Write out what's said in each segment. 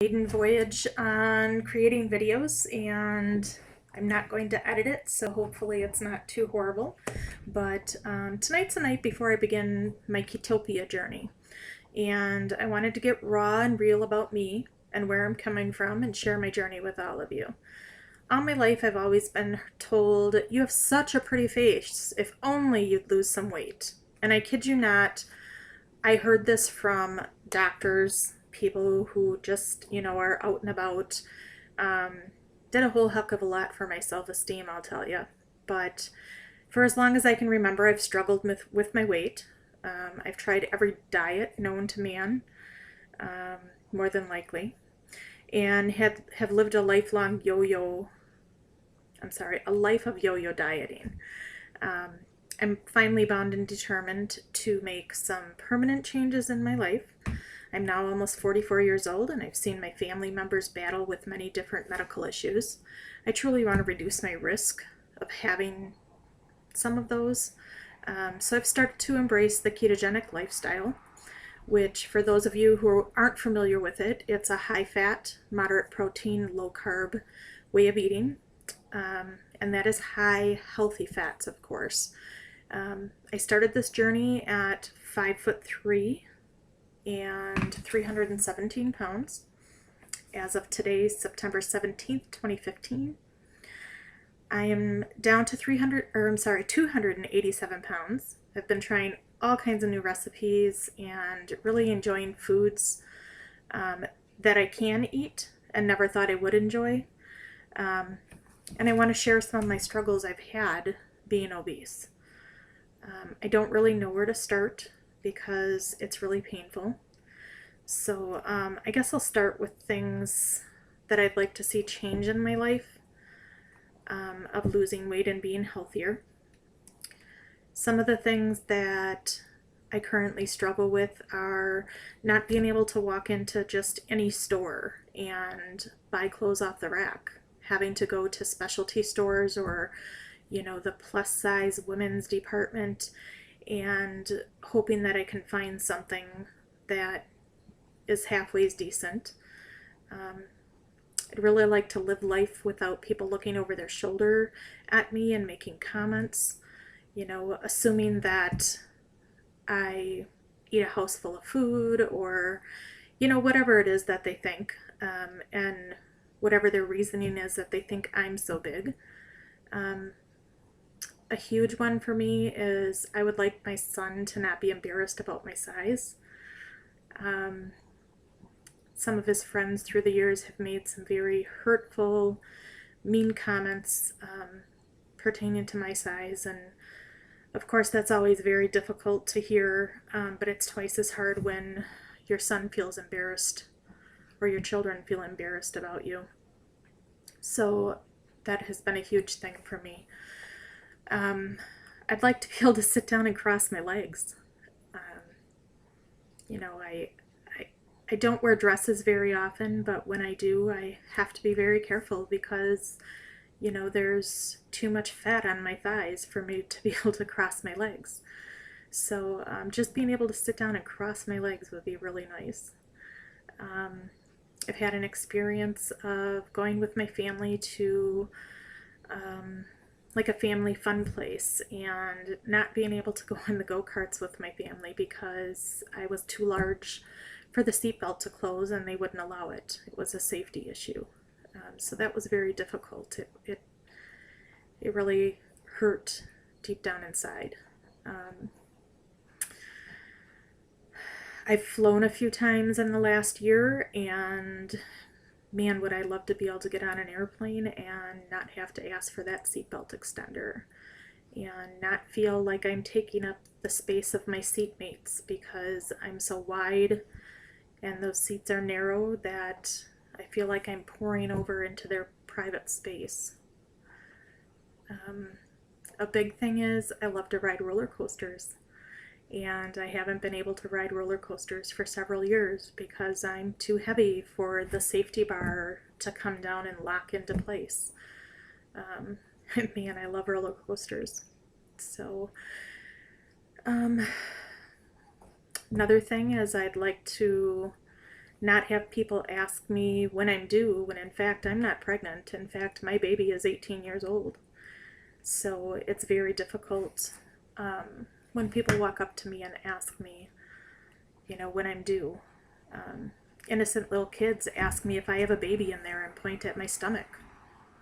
Maiden voyage on creating videos, and I'm not going to edit it, so hopefully it's not too horrible. But tonight's the night before I begin my Ketopia journey, and I wanted to get raw and real about me and where I'm coming from and share my journey with all of you. All my life I've always been told, "You have such a pretty face, if only you'd lose some weight." And I kid you not, I heard this from doctors, people who just, are out and about. Um, did a whole heck of a lot for my self-esteem, I'll tell you. But for as long as I can remember, I've struggled with my weight. I've tried every diet known to man, more than likely, and have lived a lifelong a life of yo-yo dieting. I'm finally bound and determined to make some permanent changes in my life. I'm now almost 44 years old, and I've seen my family members battle with many different medical issues. I truly want to reduce my risk of having some of those. So I've started to embrace the ketogenic lifestyle, which, for those of you who aren't familiar with it, it's a high-fat, moderate protein, low-carb way of eating. And that is high healthy fats, of course. I started this journey at 5'3" and 317 pounds as of today, September 17th, 2015. I am down to 287 pounds. I've been trying all kinds of new recipes and really enjoying foods that I can eat and never thought I would enjoy. And I want to share some of my struggles I've had being obese. I don't really know where to start because it's really painful. So I guess I'll start with things that I'd like to see change in my life, of losing weight and being healthier. Some of the things that I currently struggle with are not being able to walk into just any store and buy clothes off the rack, having to go to specialty stores or the plus size women's department, and hoping that I can find something that is halfway decent. I'd really like to live life without people looking over their shoulder at me and making comments, assuming that I eat a house full of food, or whatever it is that they think, and whatever their reasoning is that they think I'm so big. A huge one for me is I would like my son to not be embarrassed about my size. Some of his friends through the years have made some very hurtful, mean comments pertaining to my size, and of course that's always very difficult to hear, but it's twice as hard when your son feels embarrassed or your children feel embarrassed about you. So that has been a huge thing for me. I'd like to be able to sit down and cross my legs. I don't wear dresses very often, but when I do, I have to be very careful because, there's too much fat on my thighs for me to be able to cross my legs. So just being able to sit down and cross my legs would be really nice. I've had an experience of going with my family to like a family fun place and not being able to go in the go-karts with my family because I was too large for the seatbelt to close and they wouldn't allow it. It was a safety issue. So that was very difficult. It really hurt deep down inside. I've flown a few times in the last year, and man, would I love to be able to get on an airplane and not have to ask for that seatbelt extender and not feel like I'm taking up the space of my seatmates because I'm so wide and those seats are narrow that I feel like I'm pouring over into their private space. A big thing is I love to ride roller coasters, and I haven't been able to ride roller coasters for several years because I'm too heavy for the safety bar to come down and lock into place. Man, I love roller coasters. So another thing is I'd like to not have people ask me when I'm due, when in fact I'm not pregnant. In fact, my baby is 18 years old. So it's very difficult when people walk up to me and ask me, when I'm due. Innocent little kids ask me if I have a baby in there and point at my stomach.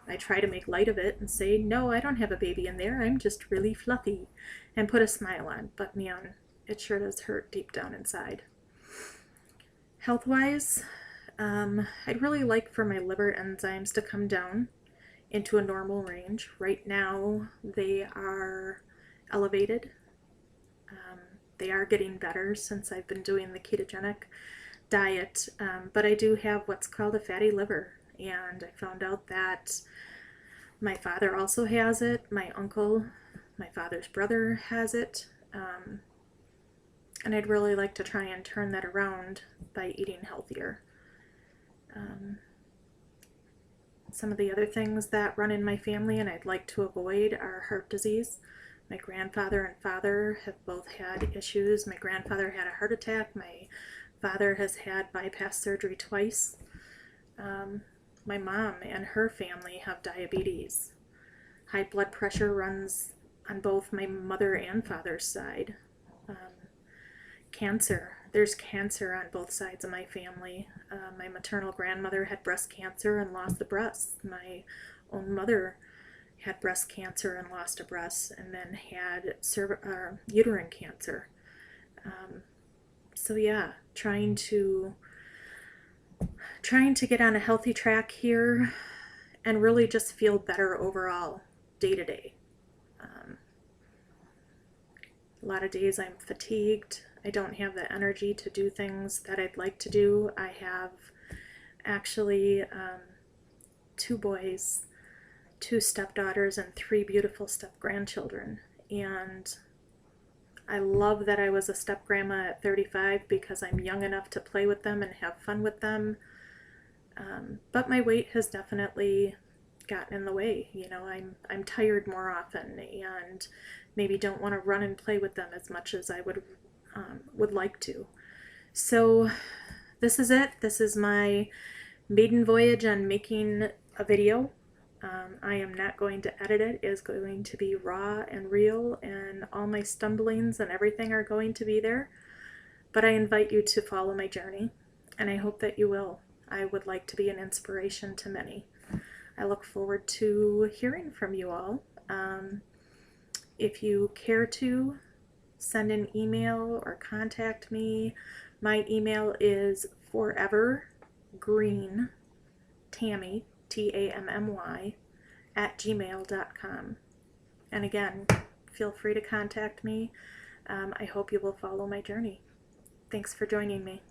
I try to make light of it and say, no, I don't have a baby in there. I'm just really fluffy, and put a smile on. But man, it sure does hurt deep down inside. Health-wise, I'd really like for my liver enzymes to come down into a normal range. Right now, they are elevated. They are getting better since I've been doing the ketogenic diet, but I do have what's called a fatty liver, and I found out that my father also has it. My uncle, my father's brother, has it, and I'd really like to try and turn that around by eating healthier. Some of the other things that run in my family and I'd like to avoid are heart disease. My grandfather and father have both had issues. My grandfather had a heart attack. My father has had bypass surgery twice. My mom and her family have diabetes. High blood pressure runs on both my mother and father's side. Cancer. There's cancer on both sides of my family. My maternal grandmother had breast cancer and lost the breast. My own mother had breast cancer and lost a breast, and then had uterine cancer. So yeah, trying to get on a healthy track here and really just feel better overall day to day. A lot of days I'm fatigued. I don't have the energy to do things that I'd like to do. I have actually 2 boys, 2 stepdaughters, and 3 beautiful step-grandchildren. And I love that I was a step-grandma at 35 because I'm young enough to play with them and have fun with them. But my weight has definitely gotten in the way. I'm tired more often and maybe don't want to run and play with them as much as I would like to. So this is it. This is my maiden voyage on making a video. I am not going to edit it. It is going to be raw and real, and all my stumblings and everything are going to be there. But I invite you to follow my journey, and I hope that you will. I would like to be an inspiration to many. I look forward to hearing from you all. If you care to, send an email or contact me. My email is forevergreentammy, Tammy, @gmail.com. And again, feel free to contact me. I hope you will follow my journey. Thanks for joining me.